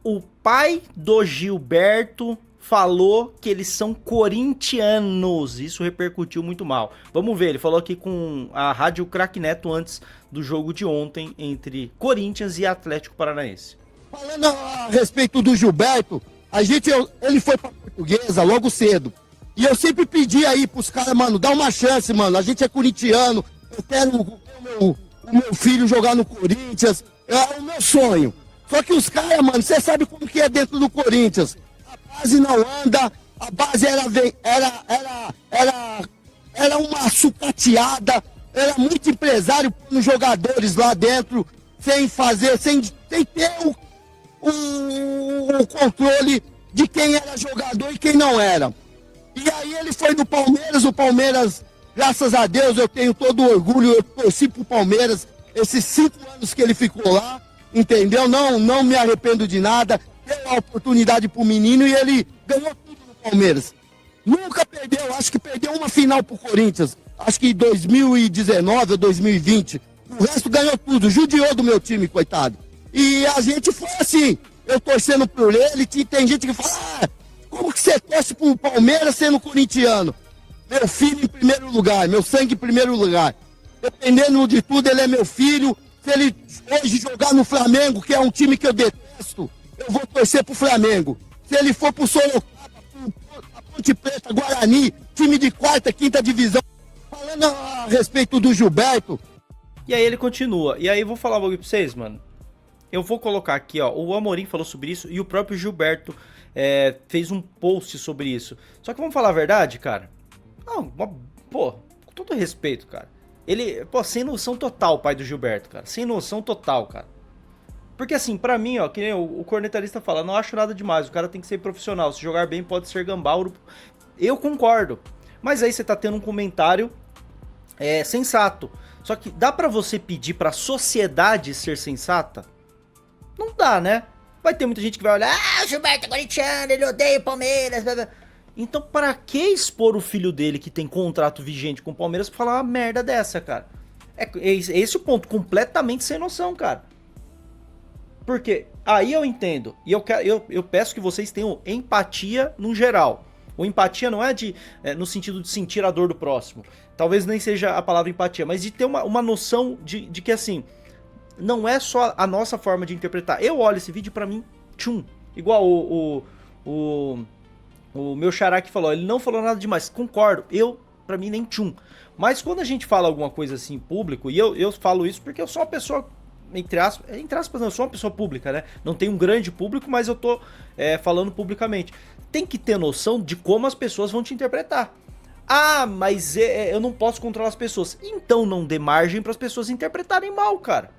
O pai do Gilberto falou que eles são corintianos. Isso repercutiu muito mal. Vamos ver, ele falou aqui com a Rádio Craque Neto antes do jogo de ontem entre Corinthians e Atlético Paranaense. Falando a respeito do Gilberto, ele foi pra Portuguesa logo cedo. E eu sempre pedi aí pros caras, mano, dá uma chance, mano. A gente é corintiano, eu quero o meu filho jogar no Corinthians. É o meu sonho. Só que os caras, mano, você sabe como que é dentro do Corinthians. A base não anda, a base era uma sucateada, era muito empresário nos jogadores lá dentro, sem ter o controle de quem era jogador e quem não era. E aí ele foi no Palmeiras, o Palmeiras, graças a Deus, eu tenho todo o orgulho, eu torci pro Palmeiras, esses 5 anos que ele ficou lá, entendeu? Não me arrependo de nada, deu a oportunidade pro menino e ele ganhou tudo no Palmeiras. Nunca perdeu, acho que perdeu uma final pro Corinthians, acho que em 2019 ou 2020, o resto ganhou tudo, judiou do meu time, coitado. E a gente foi assim, eu torcendo por ele, tem gente que fala, como que você torce pro Palmeiras sendo corintiano? Meu filho em primeiro lugar, meu sangue em primeiro lugar. Dependendo de tudo, ele é meu filho. Se ele hoje jogar no Flamengo, que é um time que eu detesto, eu vou torcer pro Flamengo. Se ele for pro Sorocaba, a Ponte Preta, Guarani, time de 4ª, 5ª divisão. Falando a respeito do Gilberto. E aí ele continua. E aí eu vou falar um pouquinho pra vocês, mano. Eu vou colocar aqui, ó, o Amorim falou sobre isso e o próprio Gilberto fez um post sobre isso. Só que vamos falar a verdade, cara? Não, pô, com todo respeito, cara. Ele, pô, sem noção total, o pai do Gilberto, cara. Sem noção total, cara. Porque assim, pra mim, ó, que nem o cornetarista fala, não acho nada demais, o cara tem que ser profissional, se jogar bem pode ser gambá. Eu concordo. Mas aí você tá tendo um comentário sensato. Só que dá pra você pedir pra sociedade ser sensata? Não dá, né? Vai ter muita gente que vai olhar, o Gilberto é corintiano, ele odeia o Palmeiras, blá, blá. Então pra que expor o filho dele que tem contrato vigente com o Palmeiras pra falar uma merda dessa, cara? É esse o ponto, completamente sem noção, cara. Porque aí eu entendo, e eu peço que vocês tenham empatia no geral. O empatia não é no sentido de sentir a dor do próximo, talvez nem seja a palavra empatia, mas de ter uma noção de que assim, não é só a nossa forma de interpretar. Eu olho esse vídeo pra mim, tchum, igual o meu xará que falou, ele não falou nada demais, concordo, pra mim nem tchum. Mas quando a gente fala alguma coisa assim em público, e eu falo isso porque eu sou uma pessoa, entre aspas, não, eu sou uma pessoa pública, né? Não tenho um grande público, mas eu tô falando publicamente. Tem que ter noção de como as pessoas vão te interpretar. Ah, mas eu não posso controlar as pessoas. Então não dê margem para as pessoas interpretarem mal, cara.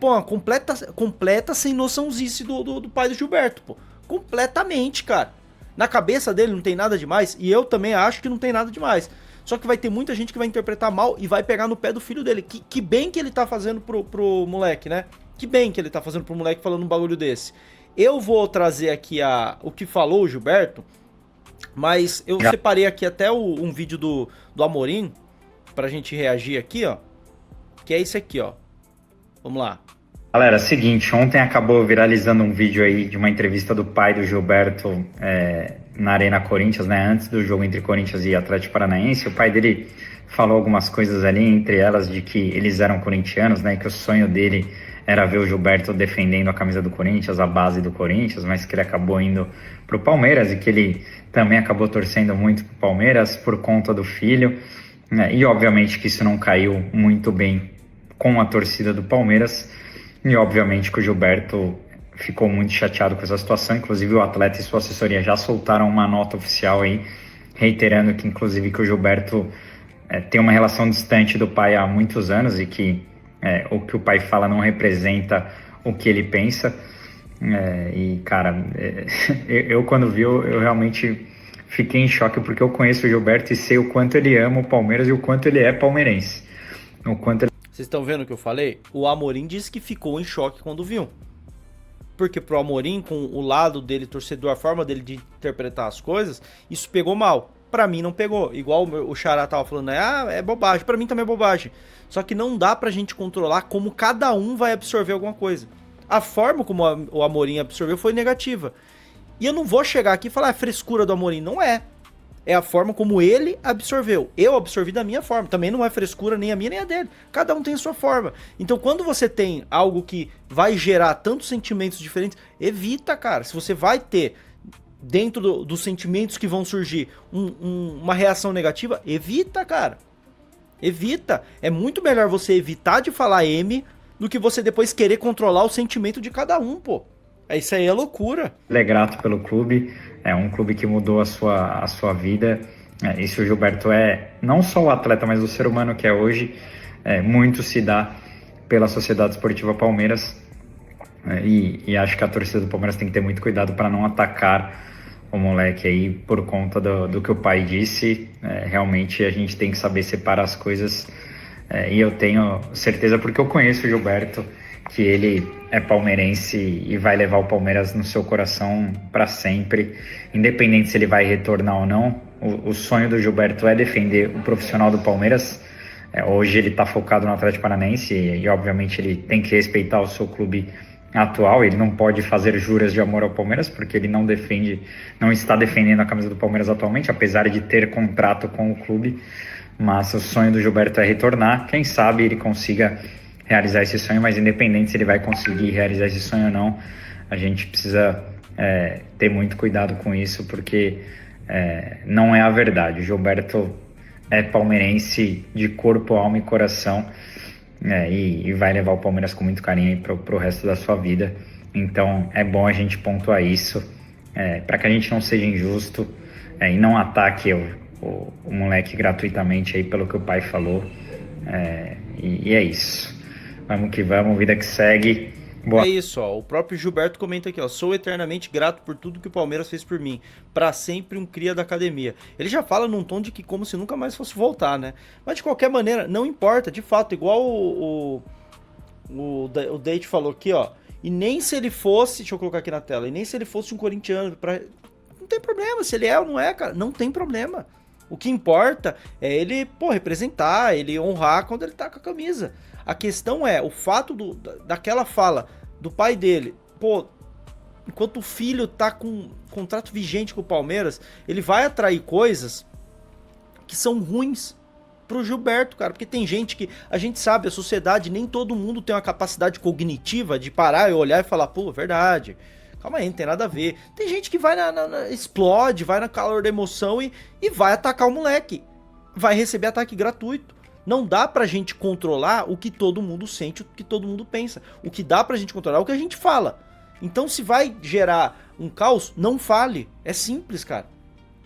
Pô, uma completa sem noçãozice do pai do Gilberto, pô. Completamente, cara. Na cabeça dele não tem nada demais, e eu também acho que não tem nada demais. Só que vai ter muita gente que vai interpretar mal e vai pegar no pé do filho dele. Que bem que ele tá fazendo pro moleque, né? Que bem que ele tá fazendo pro moleque falando um bagulho desse. Eu vou trazer aqui o que falou o Gilberto, mas eu separei aqui até um vídeo do Amorim pra gente reagir aqui, ó. Que é esse aqui, ó. Vamos lá. Galera, seguinte, ontem acabou viralizando um vídeo aí de uma entrevista do pai do Gilberto na Arena Corinthians, né? Antes do jogo entre Corinthians e Atlético Paranaense. O pai dele falou algumas coisas ali, entre elas de que eles eram corintianos, né? Que o sonho dele era ver o Gilberto defendendo a camisa do Corinthians, a base do Corinthians, mas que ele acabou indo pro Palmeiras e que ele também acabou torcendo muito pro Palmeiras por conta do filho, né? E obviamente que isso não caiu muito bem com a torcida do Palmeiras. E obviamente que o Gilberto ficou muito chateado com essa situação. Inclusive o atleta e sua assessoria já soltaram uma nota oficial aí, reiterando que inclusive que o Gilberto tem uma relação distante do pai há muitos anos e que o que o pai fala não representa o que ele pensa. E cara, eu quando vi, eu realmente fiquei em choque, porque eu conheço o Gilberto e sei o quanto ele ama o Palmeiras e o quanto ele é palmeirense. O quanto ele... Vocês estão vendo o que eu falei? O Amorim disse que ficou em choque quando viu. Porque pro Amorim, com o lado dele, torcedor, a forma dele de interpretar as coisas, isso pegou mal. Pra mim não pegou. Igual o Xará tava falando, é bobagem. Pra mim também é bobagem. Só que não dá pra gente controlar como cada um vai absorver alguma coisa. A forma como o Amorim absorveu foi negativa. E eu não vou chegar aqui e falar, frescura do Amorim. Não é. É a forma como ele absorveu. Eu absorvi da minha forma. Também não é frescura nem a minha nem a dele. Cada um tem a sua forma. Então quando você tem algo que vai gerar tantos sentimentos diferentes, evita, cara. Se você vai ter, dentro dos sentimentos que vão surgir, uma reação negativa, evita, cara. Evita. É muito melhor você evitar de falar M do que você depois querer controlar o sentimento de cada um, pô. Isso aí é loucura. Ele é grato pelo clube, é um clube que mudou a sua vida. E se o Gilberto é não só o atleta, mas o ser humano que é hoje, muito se dá pela Sociedade Esportiva Palmeiras. E acho que a torcida do Palmeiras tem que ter muito cuidado para não atacar o moleque aí por conta do que o pai disse. Realmente a gente tem que saber separar as coisas. E eu tenho certeza, porque eu conheço o Gilberto, que ele é palmeirense e vai levar o Palmeiras no seu coração para sempre, independente se ele vai retornar ou não. O sonho do Gilberto é defender o profissional do Palmeiras. Hoje ele está focado no Atlético Paranaense e obviamente ele tem que respeitar o seu clube atual. Ele não pode fazer juras de amor ao Palmeiras, porque ele não está defendendo a camisa do Palmeiras atualmente, apesar de ter contrato com o clube. Mas o sonho do Gilberto é retornar. Quem sabe ele consiga realizar esse sonho, mas independente se ele vai conseguir realizar esse sonho ou não, a gente precisa ter muito cuidado com isso, porque não é a verdade. O Gilberto é palmeirense de corpo, alma e coração, e vai levar o Palmeiras com muito carinho para o resto da sua vida. Então é bom a gente pontuar isso, para que a gente não seja injusto e não ataque o moleque gratuitamente aí pelo que o pai falou. E é isso. Vamos que vamos, vida que segue. Boa. É isso, ó. O próprio Gilberto comenta aqui, ó. Sou eternamente grato por tudo que o Palmeiras fez por mim. Pra sempre um cria da academia. Ele já fala num tom de que como se nunca mais fosse voltar, né? Mas de qualquer maneira, não importa. De fato, igual o Date falou aqui, ó. E nem se ele fosse, deixa eu colocar aqui na tela, e nem se ele fosse um corintiano, não tem problema. Se ele é ou não é, cara, não tem problema. O que importa é ele, representar, ele honrar quando ele tá com a camisa. A questão é, o fato daquela fala do pai dele, enquanto o filho tá com contrato vigente com o Palmeiras, ele vai atrair coisas que são ruins pro Gilberto, cara, porque tem gente que, a gente sabe, a sociedade, nem todo mundo tem uma capacidade cognitiva de parar e olhar e falar, verdade, calma aí, não tem nada a ver. Tem gente que vai explode, vai na calor da emoção e vai atacar o moleque, vai receber ataque gratuito. Não dá pra gente controlar o que todo mundo sente, o que todo mundo pensa. O que dá pra gente controlar é o que a gente fala. Então, se vai gerar um caos, não fale. É simples, cara.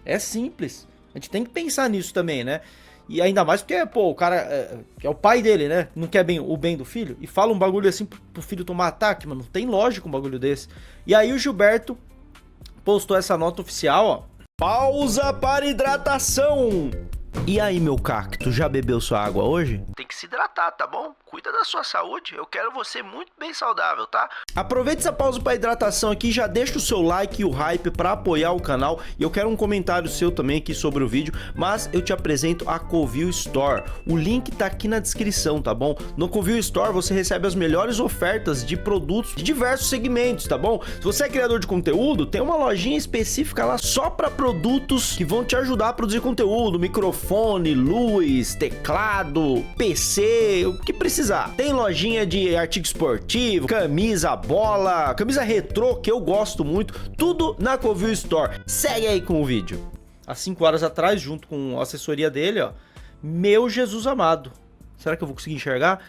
É simples. A gente tem que pensar nisso também, né? E ainda mais porque, o cara é o pai dele, né? Não quer o bem do filho. E fala um bagulho assim pro filho tomar ataque, mano. Não tem lógica um bagulho desse. E aí o Gilberto postou essa nota oficial, ó. Pausa para hidratação. E aí, meu cacto, já bebeu sua água hoje? Tem que se hidratar, tá bom? Cuida da sua saúde, eu quero você muito bem saudável, tá? Aproveita essa pausa para hidratação aqui, já deixa o seu like e o hype para apoiar o canal. E eu quero um comentário seu também aqui sobre o vídeo, mas eu te apresento a Covil Store. O link tá aqui na descrição, tá bom? No Covil Store você recebe as melhores ofertas de produtos de diversos segmentos, tá bom? Se você é criador de conteúdo, tem uma lojinha específica lá só para produtos que vão te ajudar a produzir conteúdo, microfone, luz, teclado, PC, o que precisar. Tem lojinha de artigo esportivo, camisa, bola, camisa retrô, que eu gosto muito, tudo na Covil Store. Segue aí com o vídeo. Há 5 horas atrás, junto com a assessoria dele, ó, meu Jesus amado. Será que eu vou conseguir enxergar?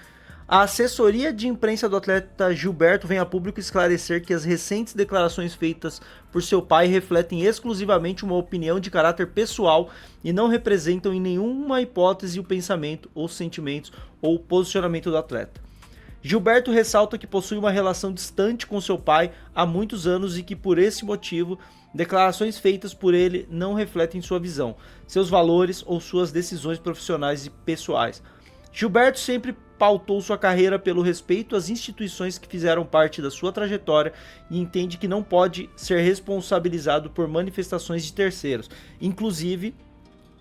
A assessoria de imprensa do atleta Gilberto vem a público esclarecer que as recentes declarações feitas por seu pai refletem exclusivamente uma opinião de caráter pessoal e não representam em nenhuma hipótese o pensamento, os sentimentos ou o posicionamento do atleta. Gilberto ressalta que possui uma relação distante com seu pai há muitos anos e que por esse motivo, declarações feitas por ele não refletem sua visão, seus valores ou suas decisões profissionais e pessoais. Gilberto sempre pautou sua carreira pelo respeito às instituições que fizeram parte da sua trajetória e entende que não pode ser responsabilizado por manifestações de terceiros, inclusive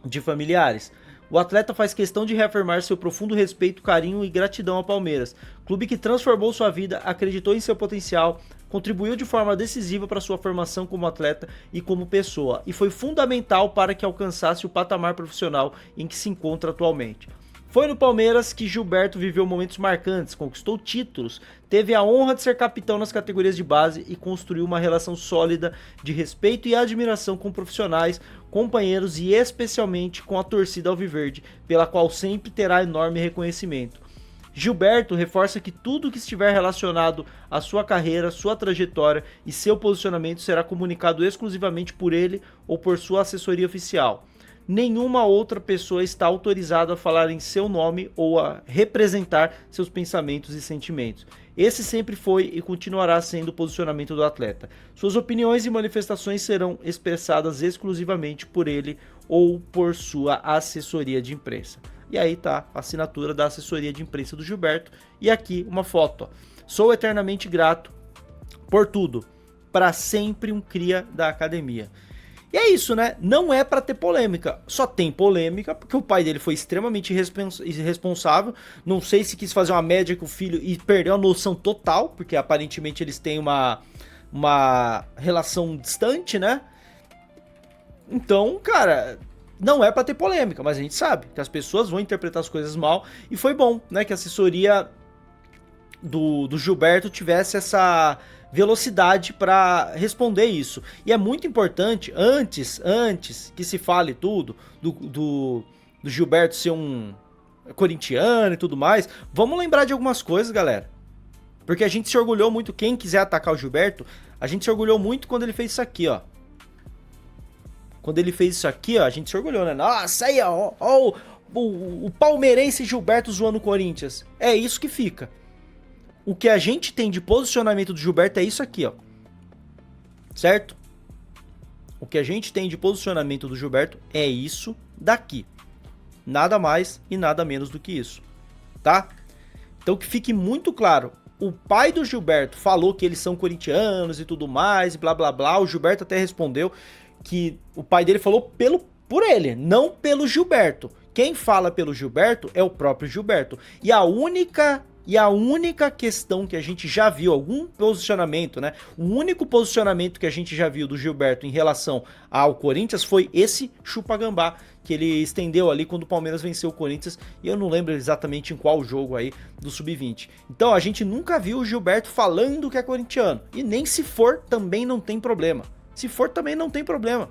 de familiares. O atleta faz questão de reafirmar seu profundo respeito, carinho e gratidão ao Palmeiras, clube que transformou sua vida, acreditou em seu potencial, contribuiu de forma decisiva para sua formação como atleta e como pessoa, e foi fundamental para que alcançasse o patamar profissional em que se encontra atualmente. Foi no Palmeiras que Gilberto viveu momentos marcantes, conquistou títulos, teve a honra de ser capitão nas categorias de base e construiu uma relação sólida de respeito e admiração com profissionais, companheiros e especialmente com a torcida alviverde, pela qual sempre terá enorme reconhecimento. Gilberto reforça que tudo que estiver relacionado à sua carreira, sua trajetória e seu posicionamento será comunicado exclusivamente por ele ou por sua assessoria oficial. Nenhuma outra pessoa está autorizada a falar em seu nome ou a representar seus pensamentos e sentimentos. Esse sempre foi e continuará sendo o posicionamento do atleta. Suas opiniões e manifestações serão expressadas exclusivamente por ele ou por sua assessoria de imprensa. E aí tá a assinatura da assessoria de imprensa do Gilberto. E aqui uma foto. Ó. Sou eternamente grato por tudo. Para sempre um cria da academia. E é isso, né? Não é pra ter polêmica. Só tem polêmica porque o pai dele foi extremamente irresponsável. Não sei se quis fazer uma média com o filho e perdeu a noção total, porque aparentemente eles têm uma relação distante, né? Então, cara, não é pra ter polêmica, mas a gente sabe que as pessoas vão interpretar as coisas mal. E foi bom, né, que a assessoria do Gilberto tivesse essa velocidade para responder isso. E é muito importante, antes que se fale tudo do Gilberto ser um corintiano e tudo mais, vamos lembrar de algumas coisas, galera. Porque a gente se orgulhou muito, quem quiser atacar o Gilberto, a gente se orgulhou muito quando ele fez isso aqui, ó. Quando ele fez isso aqui, ó, a gente se orgulhou, né? Nossa, aí, ó, o palmeirense Gilberto zoando o Corinthians. É isso que fica. O que a gente tem de posicionamento do Gilberto é isso aqui, ó. Certo? O que a gente tem de posicionamento do Gilberto é isso daqui. Nada mais e nada menos do que isso. Tá? Então que fique muito claro. O pai do Gilberto falou que eles são corintianos e tudo mais, e blá blá blá. O Gilberto até respondeu que o pai dele falou por ele, não pelo Gilberto. Quem fala pelo Gilberto é o próprio Gilberto. E a única questão que a gente já viu, algum posicionamento, né? O único posicionamento que a gente já viu do Gilberto em relação ao Corinthians foi esse chupa-gambá que ele estendeu ali quando o Palmeiras venceu o Corinthians, e eu não lembro exatamente em qual jogo aí do Sub-20. Então a gente nunca viu o Gilberto falando que é corintiano, e nem se for também não tem problema. Se for também não tem problema.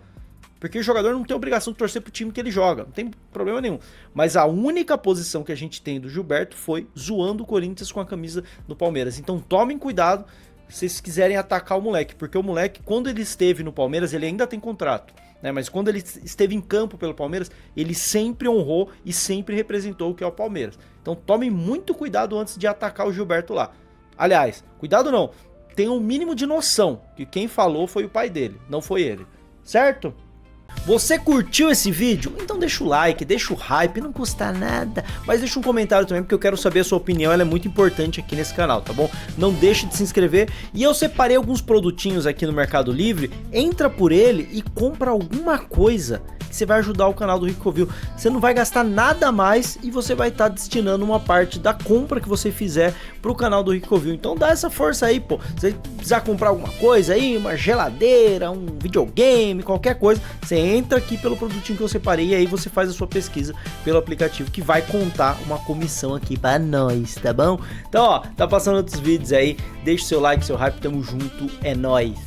Porque o jogador não tem obrigação de torcer pro time que ele joga, não tem problema nenhum. Mas a única posição que a gente tem do Gilberto foi zoando o Corinthians com a camisa do Palmeiras. Então tomem cuidado se vocês quiserem atacar o moleque, porque o moleque, quando ele esteve no Palmeiras, ele ainda tem contrato, né? Mas quando ele esteve em campo pelo Palmeiras, ele sempre honrou e sempre representou o que é o Palmeiras. Então tomem muito cuidado antes de atacar o Gilberto lá. Aliás, cuidado não, tenham o mínimo de noção que quem falou foi o pai dele, não foi ele, certo? Você curtiu esse vídeo? Então deixa o like, deixa o hype, não custa nada, mas deixa um comentário também porque eu quero saber a sua opinião, ela é muito importante aqui nesse canal, tá bom? Não deixe de se inscrever, e eu separei alguns produtinhos aqui no Mercado Livre, entra por ele e compra alguma coisa que você vai ajudar o canal do Rico Covil. Você não vai gastar nada mais e você vai estar destinando uma parte da compra que você fizer pro canal do Rico Covil. Então dá essa força aí, pô. Se você precisar comprar alguma coisa aí, uma geladeira, um videogame, qualquer coisa, você entra aqui pelo produtinho que eu separei e aí você faz a sua pesquisa pelo aplicativo, que vai contar uma comissão aqui pra nós, tá bom? Então, ó, tá passando outros vídeos aí, deixa o seu like, seu hype, tamo junto, é nóis!